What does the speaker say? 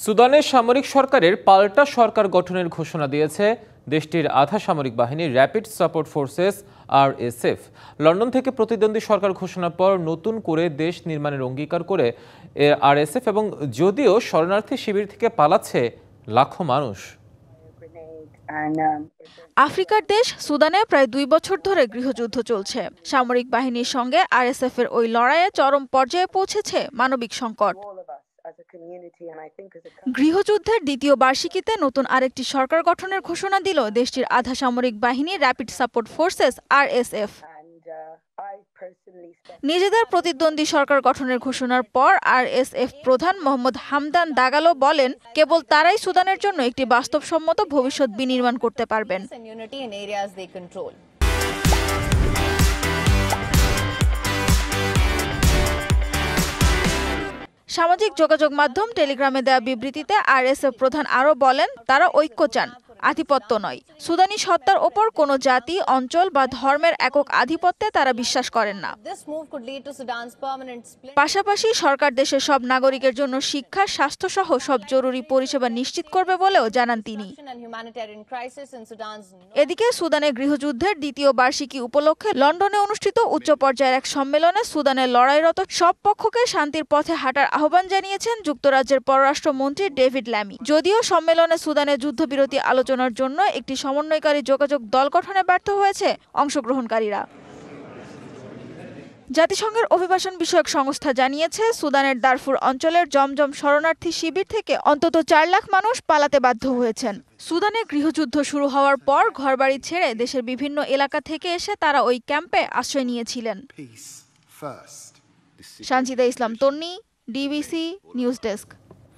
সুদানের সামরিক সরকারের পাল্টা সরকার গঠনের ঘোষণা দিয়েছে দেশটির আধা সামরিক বাহিনী rapid support forces RSF. London থেকে প্রতিদ্বন্দ্বী সরকার ঘোষণার পর নতুন করে দেশ নির্মাণের অঙ্গীকার করে আরএসএফ, এবং যদিও শরণার্থী শিবির থেকে পালাচ্ছে লাখো মানুষ। আফ্রিকার দেশ সুদানে প্রায় 2 বছর ধরে গৃহযুদ্ধ চলছে। সামরিক বাহিনীর সঙ্গে আরএসএফ এর ওই লড়াইয়ে চরম পর্যায়ে পৌঁছেছে মানবিক সংকট। গৃহযুদ্ধের দ্বিতীয় বার্ষিকীতে নতুন আরেকটি সরকার গঠনের ঘোষণা দিল দেশটির আধা সামরিক বাহিনী র্যাপিড সাপোর্ট ফোর্সেস আরএসএফ। নিজেদের প্রতিদ্বন্দ্বী সরকার গঠনের ঘোষণার পর আরএসএফ প্রধান মোহাম্মদ হামদান দাগালো বলেন, কেবল তারাই সুদানের জন্য একটি বাস্তবসম্মত ভবিষ্যৎ বিনির্মাণ করতে পারবেন। সামাজিক যোগাযোগ মাধ্যম টেলিগ্রামে দেওয়া বিবৃতিতে আরএসএফ প্রধান আরও বলেন, তারা ঐক্য চান, আধিপত্য নয়। সুদানি সত্তার ওপর কোনো জাতি, অঞ্চল বা ধর্মের একক আধিপত্যে তারা বিশ্বাস করেন না। পাশাপাশি সরকার দেশের সব নাগরিকের জন্য শিক্ষা, স্বাস্থ্য সহ সব জরুরি পরিষেবা নিশ্চিত করবে বলেও জানান তিনি। এদিকে সুদানের গৃহযুদ্ধের দ্বিতীয় বার্ষিকী উপলক্ষে লন্ডনে অনুষ্ঠিত উচ্চ পর্যায়ের এক সম্মেলনে সুদানের লড়াইরত সব পক্ষকে শান্তির পথে হাঁটার আহ্বান জানিয়েছেন যুক্তরাজ্যের পররাষ্ট্রমন্ত্রী ডেভিড ল্যামি। যদিও সম্মেলনে সুদানের যুদ্ধবিরতি আলোচনার জন্য একটি সমন্বয়কারী যোগাযোগ দল গঠনে ব্যর্থ হয়েছে অংশগ্রহণকারীরা। জাতিসংঘের অভিবাসন বিষয়ক সংস্থা জানিয়েছে, সুদানের দারফুর অঞ্চলের জমজম শরণার্থী শিবির থেকে অন্তত 4 লাখ মানুষ পালাতে বাধ্য হয়েছেন। সুদানে গৃহযুদ্ধ শুরু হওয়ার পর ঘরবাড়ি ছেড়ে দেশের বিভিন্ন এলাকা থেকে এসে তারা ওই ক্যাম্পে আশ্রয় নিয়েছিলেন। সানজিদা ইসলাম তন্নি, ডিবিসি নিউজ ডেস্ক।